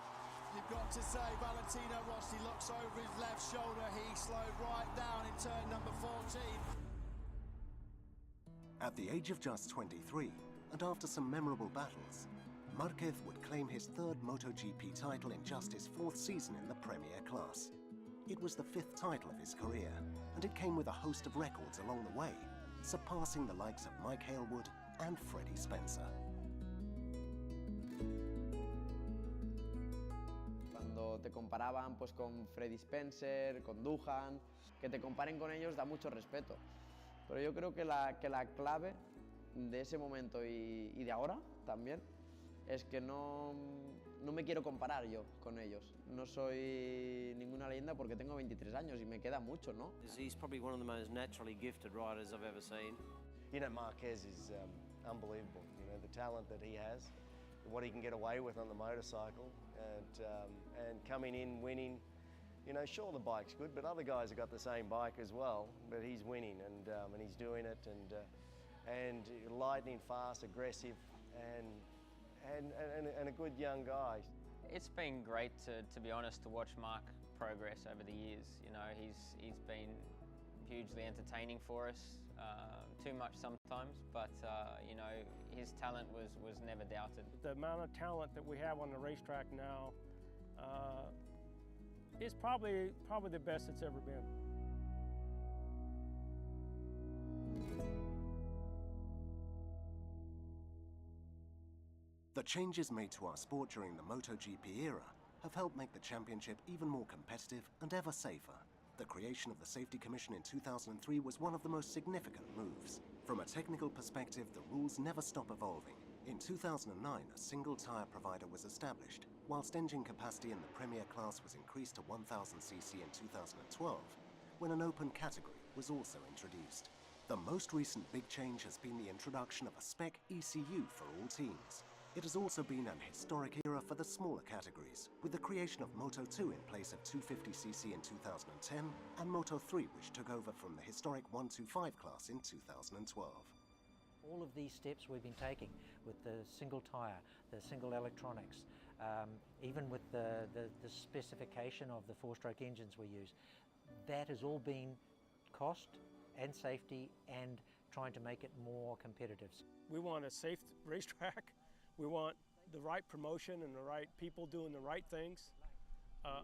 you've got to say, Valentino Rossi looks over his left shoulder. He slowed right down in turn number 14. At the age of just 23, and after some memorable battles, Marquez would claim his 3rd MotoGP title in just his 4th season in the Premier class. It was the 5th title of his career, and it came with a host of records along the way, surpassing the likes of Mike Halewood and Freddie Spencer. Cuando te comparaban pues con Freddie Spencer, con Duhan, que te comparen con ellos da mucho respeto. Pero yo creo que la clave de ese momento y de ahora también es que no me quiero comparar yo con ellos. No soy ninguna leyenda porque tengo 23 años y me queda mucho, ¿no? He's probably one of the most naturally gifted riders I've ever seen. You know, Marquez is unbelievable. You know, the talent that he has, what he can get away with on the motorcycle, and coming in, winning. You know, sure the bike's good, but other guys have got the same bike as well. But he's winning, and he's doing it, and lightning fast, aggressive, and a good young guy. It's been great to be honest, to watch Mark progress over the years. You know, he's been hugely entertaining for us. Too much sometimes, but you know, his talent was never doubted. The amount of talent that we have on the racetrack now is probably the best it's ever been. The changes made to our sport during the Moto GP era have helped make the championship even more competitive and ever safer. The creation of the Safety Commission in 2003 was one of the most significant moves. From a technical perspective, the rules never stop evolving. In 2009, a single tyre provider was established, whilst engine capacity in the Premier class was increased to 1000cc in 2012, when an open category was also introduced. The most recent big change has been the introduction of a spec ECU for all teams. It has also been an historic era for the smaller categories, with the creation of Moto 2 in place of 250cc in 2010, and Moto 3, which took over from the historic 125 class in 2012. All of these steps we've been taking with the single tyre, the single electronics, even with the specification of the four-stroke engines we use, that has all been cost and safety and trying to make it more competitive. We want a safe racetrack. We want the right promotion and the right people doing the right things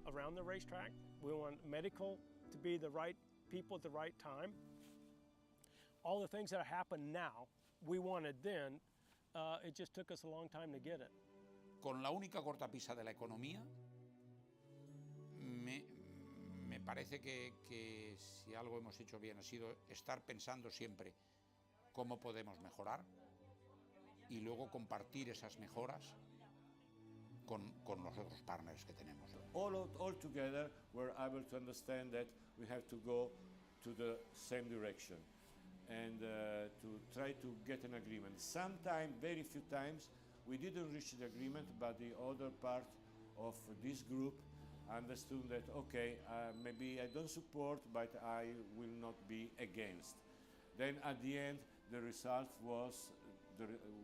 around the racetrack. We want medical to be the right people at the right time. All the things that happen now, we wanted then, it just took us a long time to get it. Con la única cortapisa de la economía, me parece que si algo hemos hecho bien ha sido estar pensando siempre cómo podemos mejorar y luego compartir esas mejoras con los otros partners que tenemos. All together we're able to understand that we have to go to the same direction and to try to get an agreement. Sometimes, very few times, we didn't reach the agreement, but the other part of this group understood that, okay, maybe I don't support, but I will not be against. Then at the end, the result was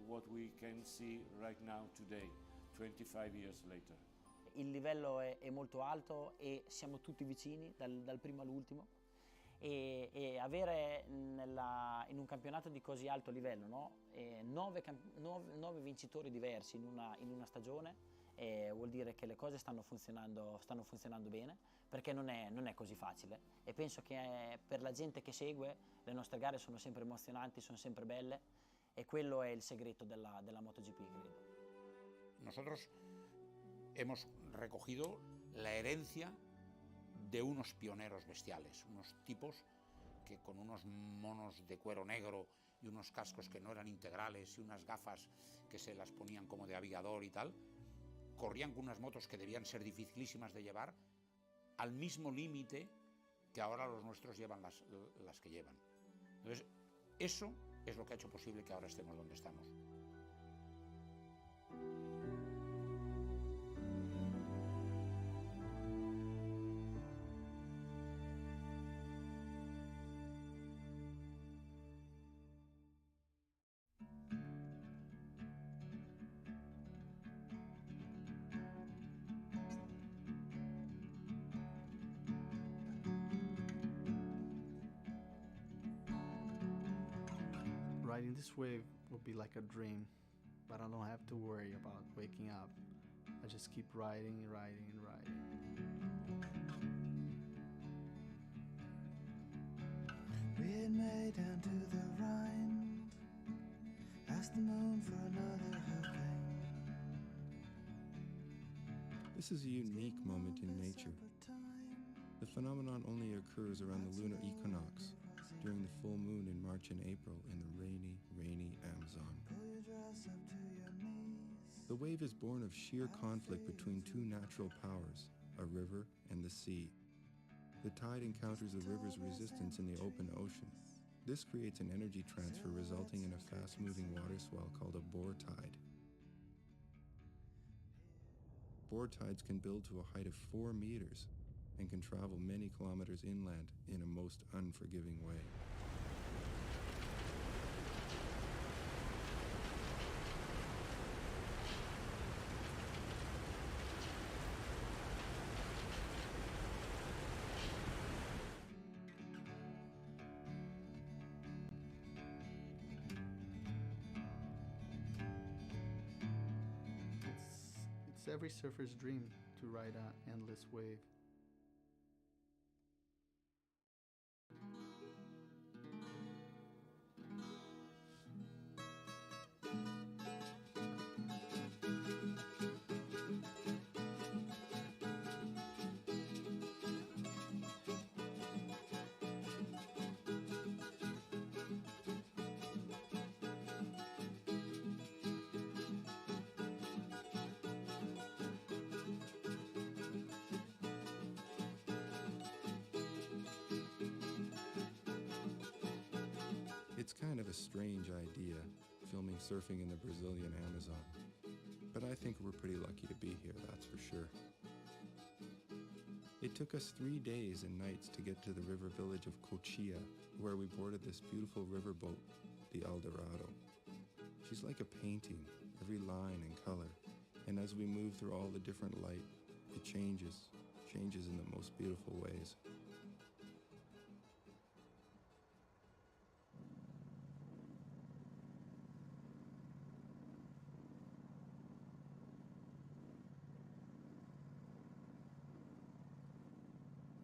what we can see right now today, 25 years later. Il livello è molto alto e siamo tutti vicini dal primo all'ultimo e avere in un campionato di così alto livello, no? 9 vincitori diversi in una stagione vuol dire che le cose stanno funzionando bene, perché non è così facile, e penso che per la gente che segue le nostre gare sono sempre emozionanti, sono sempre belle, e quello è il segreto della MotoGP, credo. Nosotros hemos recogido la herencia de unos pioneros bestiales, unos tipos que con unos monos de cuero negro y unos cascos que no eran integrales y unas gafas que se las ponían como de aviador y tal, corrían con unas motos que debían ser dificilísimas de llevar al mismo límite que ahora los nuestros llevan las que llevan. Entonces, eso es lo que ha hecho posible que ahora estemos donde estamos. Riding this wave would be like a dream, but I don't have to worry about waking up. I just keep riding and riding and riding. We had made down to the Rhine, asked the moon for another hurricane. This is a unique moment in nature. The phenomenon only occurs around the lunar equinox, during the full moon in March and April in the rainy Amazon. The wave is born of sheer conflict between two natural powers, a river and the sea. The tide encounters the river's resistance in the open ocean. This creates an energy transfer resulting in a fast-moving water swell called a bore tide. Bore tides can build to a height of 4 meters and can travel many kilometers inland in a most unforgiving way. It's every surfer's dream to ride an endless wave. It's kind of a strange idea, filming surfing in the Brazilian Amazon. But I think we're pretty lucky to be here, that's for sure. It took us 3 days and nights to get to the river village of Cotia, where we boarded this beautiful riverboat, the Eldorado. She's like a painting, every line and color. And as we move through all the different light, it changes in the most beautiful ways.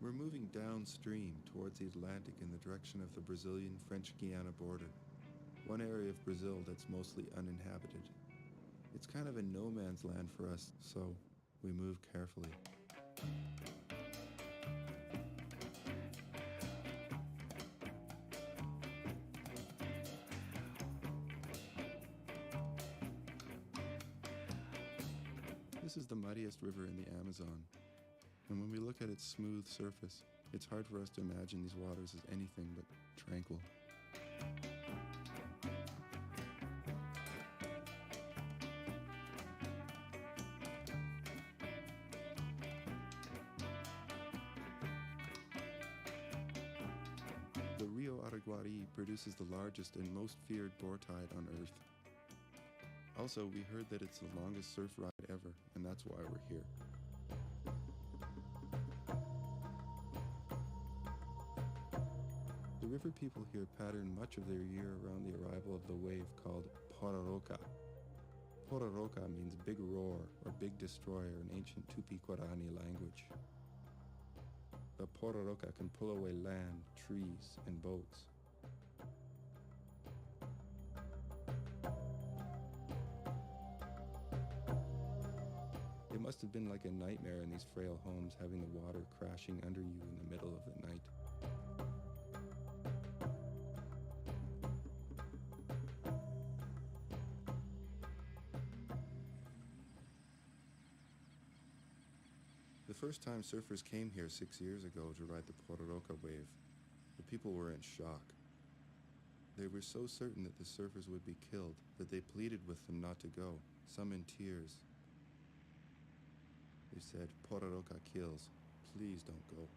We're moving downstream towards the Atlantic in the direction of the Brazilian-French Guiana border, one area of Brazil that's mostly uninhabited. It's kind of a no man's land for us, so we move carefully. This is the muddiest river in the Amazon. And when we look at its smooth surface, it's hard for us to imagine these waters as anything but tranquil. The Rio Araguari produces the largest and most feared bore tide on Earth. Also, we heard that it's the longest surf ride ever, and that's why we're here. The river people here pattern much of their year around the arrival of the wave called Pororoca. Pororoca means big roar or big destroyer in ancient Tupi-Guarani language. The Pororoca can pull away land, trees, and boats. It must have been like a nightmare in these frail homes, having the water crashing under you in the middle of the night. The first time surfers came here 6 years ago to ride the Pororoca wave, the people were in shock. They were so certain that the surfers would be killed that they pleaded with them not to go, some in tears. They said, "Pororoca kills. Please don't go."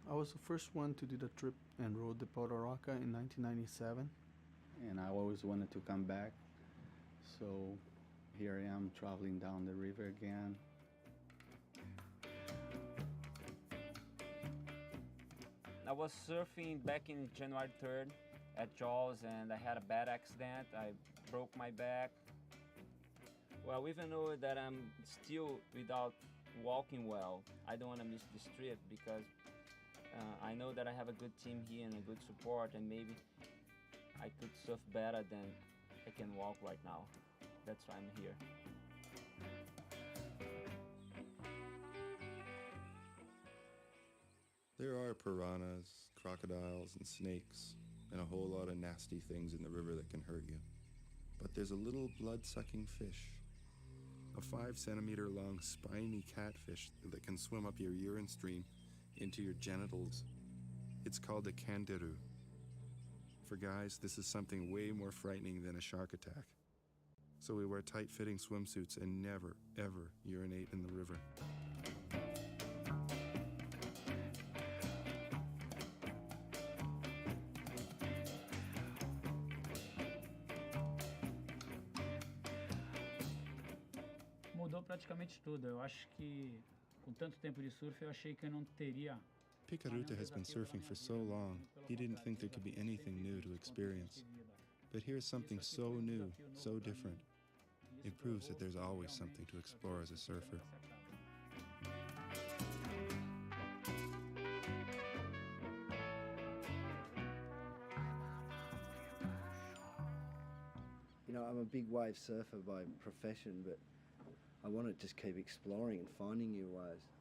I was the first one to do the trip and rode the Pororoca in 1997. And I always wanted to come back. So here I am traveling down the river again. I was surfing back in January 3rd at Jaws and I had a bad accident. I broke my back. Well, even though that I'm still without walking well, I don't want to miss this trip because I know that I have a good team here and a good support, and maybe I could surf better than I can walk right now. that's why I'm here. There are piranhas, crocodiles, and snakes, and a whole lot of nasty things in the river that can hurt you. But there's a little blood-sucking fish, a 5-centimeter long spiny catfish that can swim up your urine stream into your genitals. It's called a kangaroo. For guys, this is something way more frightening than a shark attack. So we wear tight-fitting swimsuits and never, ever urinate in the river. Mudou praticamente tudo. Eu acho que com tanto tempo de surf eu achei que eu não teria. Picaruta has been surfing for so long, he didn't think there could be anything new to experience. But here's something so new, so different. It proves that there's always something to explore as a surfer. You know, I'm a big wave surfer by profession, but I want to just keep exploring and finding new waves.